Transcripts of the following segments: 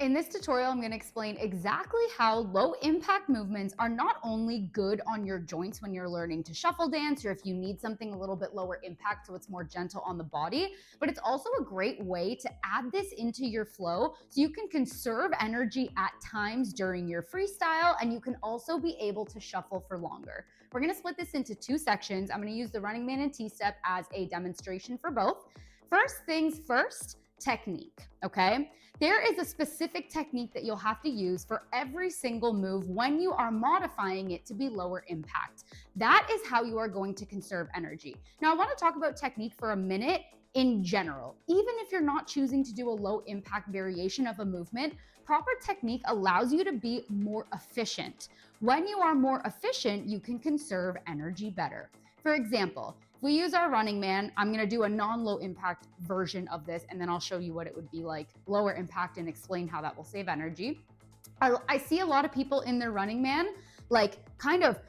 In this tutorial, I'm going to explain exactly how low impact movements are not only good on your joints when you're learning to shuffle dance or if you need something a little bit lower impact so it's more gentle on the body, but it's also a great way to add this into your flow so you can conserve energy at times during your freestyle, and you can also be able to shuffle for longer. We're going to split this into two sections. I'm going to use the running man and T-step as a demonstration for both. First things first, technique, okay? There is a specific technique that you'll have to use for every single move when you are modifying it to be lower impact. That is how you are going to conserve energy. Now, I want to talk about technique for a minute in general. Even if you're not choosing to do a low impact variation of a movement, proper technique allows you to be more efficient. When you are more efficient, you can conserve energy better. For example, if we use our running man, I'm gonna do a non-low impact version of this, and then I'll show you what it would be like lower impact and explain how that will save energy. I see a lot of people in their running man, like kind of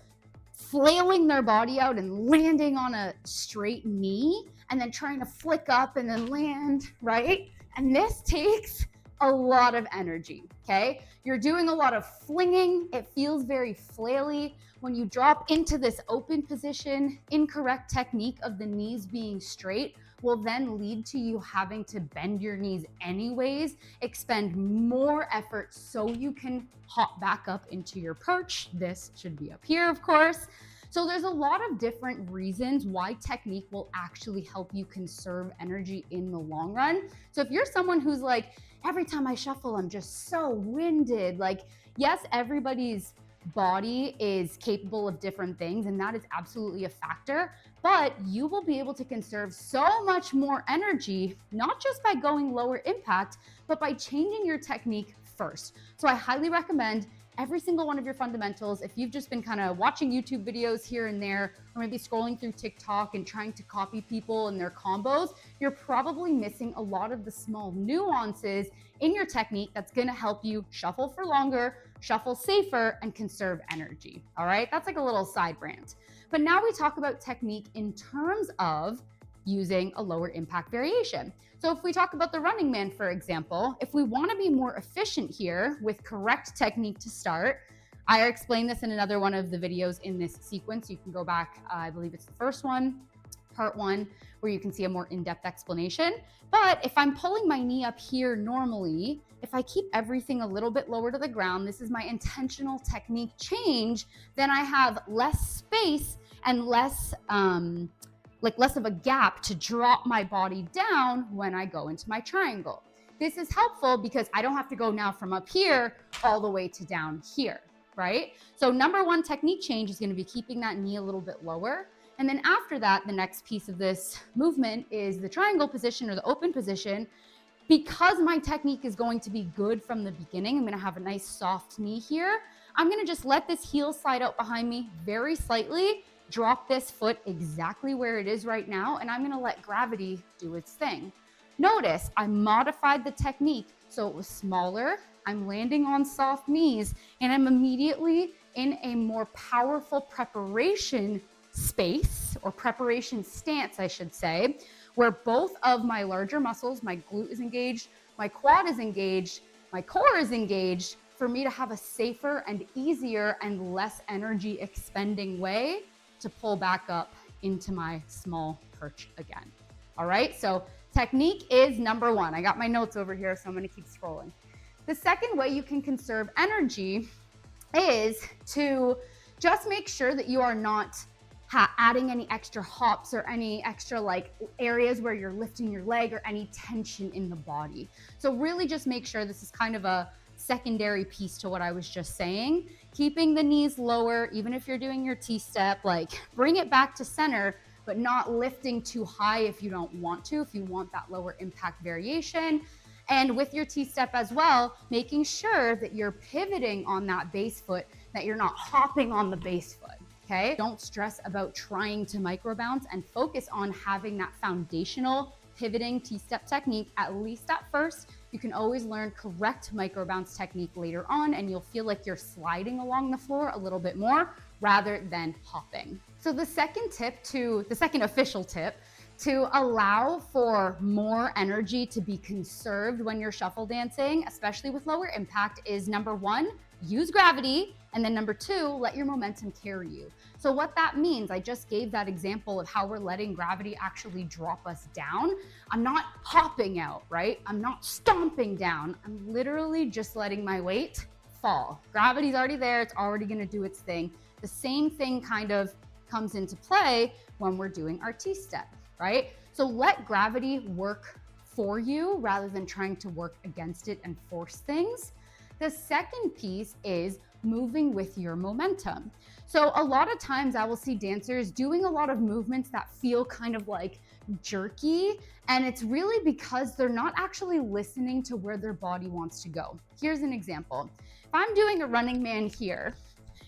flailing their body out and landing on a straight knee and then trying to flick up and then land, right? And this takes a lot of energy, okay? You're doing a lot of flinging. It feels very flaily. When you drop into this open position, incorrect technique of the knees being straight will then lead to you having to bend your knees anyways, expend more effort so you can hop back up into your perch. This should be up here, of course. So there's a lot of different reasons why technique will actually help you conserve energy in the long run. So if you're someone who's like, every time I shuffle, I'm just so winded. Like, yes, everybody's body is capable of different things, and that is absolutely a factor, but you will be able to conserve so much more energy, not just by going lower impact, but by changing your technique first. So I highly recommend every single one of your fundamentals. If you've just been kind of watching YouTube videos here and there, or maybe scrolling through TikTok and trying to copy people and their combos, you're probably missing a lot of the small nuances in your technique that's going to help you shuffle for longer, shuffle safer, and conserve energy. All right, that's like a little side rant. But now we talk about technique in terms of using a lower impact variation. So if we talk about the running man, for example, if we want to be more efficient here with correct technique to start, I explained this in another one of the videos in this sequence. You can go back, I believe it's the first one, part one, where you can see a more in-depth explanation. But if I'm pulling my knee up here normally, if I keep everything a little bit lower to the ground, this is my intentional technique change, then I have less space and less of a gap to drop my body down when I go into my triangle. This is helpful because I don't have to go now from up here all the way to down here, right? So number one technique change is going to be keeping that knee a little bit lower. And then after that, the next piece of this movement is the triangle position or the open position. Because my technique is going to be good from the beginning, I'm going to have a nice soft knee here. I'm going to just let this heel slide out behind me very slightly, drop this foot exactly where it is right now, and I'm going to let gravity do its thing. Notice I modified the technique so it was smaller. I'm landing on soft knees, and I'm immediately in a more powerful preparation space, or preparation stance, I should say, where both of my larger muscles, my glute is engaged, my quad is engaged, my core is engaged, for me to have a safer and easier and less energy expending way to pull back up into my small perch again. All right, so technique is number one. I got my notes over here, so I'm gonna keep scrolling. The second way you can conserve energy is to just make sure that you are not adding any extra hops or any extra like areas where you're lifting your leg or any tension in the body. So really just make sure, this is kind of a secondary piece to what I was just saying, keeping the knees lower, even if you're doing your T-step, like bring it back to center, but not lifting too high if you don't want to, if you want that lower impact variation. And with your T-step as well, making sure that you're pivoting on that base foot, that you're not hopping on the base foot. Okay, don't stress about trying to micro bounce and focus on having that foundational pivoting T-step technique, at least at first. You can always learn correct micro bounce technique later on, and you'll feel like you're sliding along the floor a little bit more rather than hopping. So the second official tip To allow for more energy to be conserved when you're shuffle dancing, especially with lower impact, is number one, use gravity. And then number two, let your momentum carry you. So what that means, I just gave that example of how we're letting gravity actually drop us down. I'm not hopping out, right? I'm not stomping down. I'm literally just letting my weight fall. Gravity's already there. It's already going to do its thing. The same thing kind of comes into play when we're doing our T-step, right? So let gravity work for you rather than trying to work against it and force things. The second piece is moving with your momentum. So a lot of times I will see dancers doing a lot of movements that feel kind of like jerky, and it's really because they're not actually listening to where their body wants to go. Here's an example. If I'm doing a running man here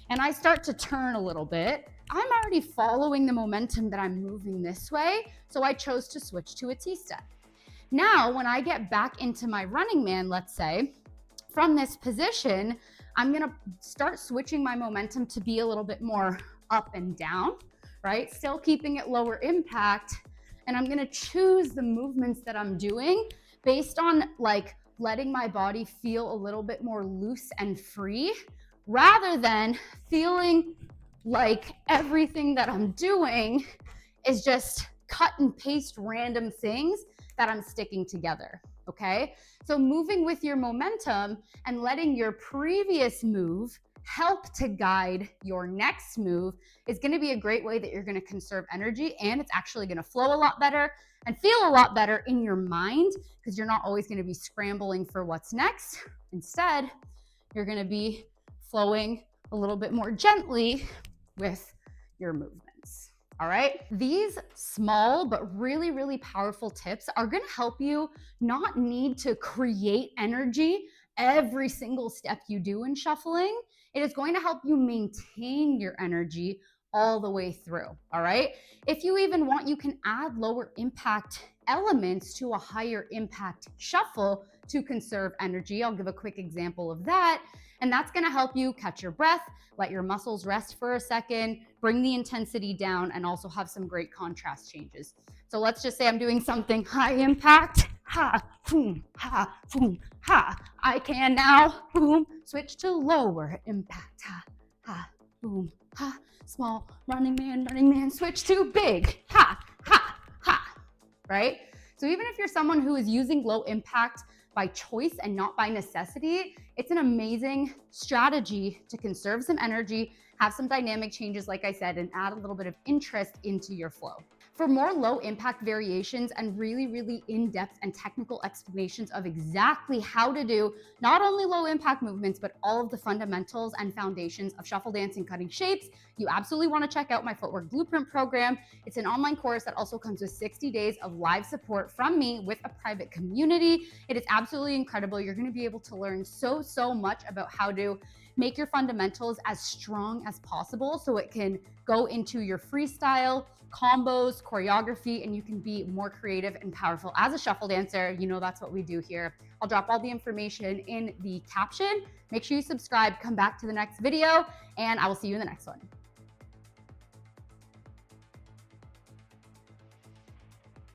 and I start to turn a little bit, I'm already following the momentum that I'm moving this way, so I chose to switch to a T-step. Now, when I get back into my running man, let's say, from this position, I'm gonna start switching my momentum to be a little bit more up and down, right? Still keeping it lower impact. And I'm gonna choose the movements that I'm doing based on like letting my body feel a little bit more loose and free, rather than feeling like everything that I'm doing is just cut and paste random things that I'm sticking together, okay? So moving with your momentum and letting your previous move help to guide your next move is gonna be a great way that you're gonna conserve energy, and it's actually gonna flow a lot better and feel a lot better in your mind, because you're not always gonna be scrambling for what's next. Instead, you're gonna be flowing a little bit more gently with your movements. All right. These small but really, really powerful tips are going to help you not need to create energy every single step you do in shuffling. It is going to help you maintain your energy all the way through. All right. If you even want, you can add lower impact elements to a higher impact shuffle to conserve energy. I'll give a quick example of that. And that's going to help you catch your breath, let your muscles rest for a second, bring the intensity down, and also have some great contrast changes. So let's just say I'm doing something high impact. Ha, boom, ha, boom, ha. I can now, boom, switch to lower impact. Ha, ha, boom, ha. Small, running man, switch to big. Ha, ha, ha. Right? So even if you're someone who is using low impact by choice and not by necessity, it's an amazing strategy to conserve some energy, have some dynamic changes, like I said, and add a little bit of interest into your flow. For more low impact variations and really, really in-depth and technical explanations of exactly how to do not only low impact movements, but all of the fundamentals and foundations of shuffle dancing cutting shapes, you absolutely want to check out my Footwork Blueprint program. It's an online course that also comes with 60 days of live support from me with a private community. It is absolutely incredible. You're going to be able to learn so much about how to make your fundamentals as strong as possible so it can go into your freestyle, combos, choreography, and you can be more creative and powerful as a shuffle dancer. You know, that's what we do here. I'll drop all the information in the caption. Make sure you subscribe, come back to the next video, and I will see you in the next one.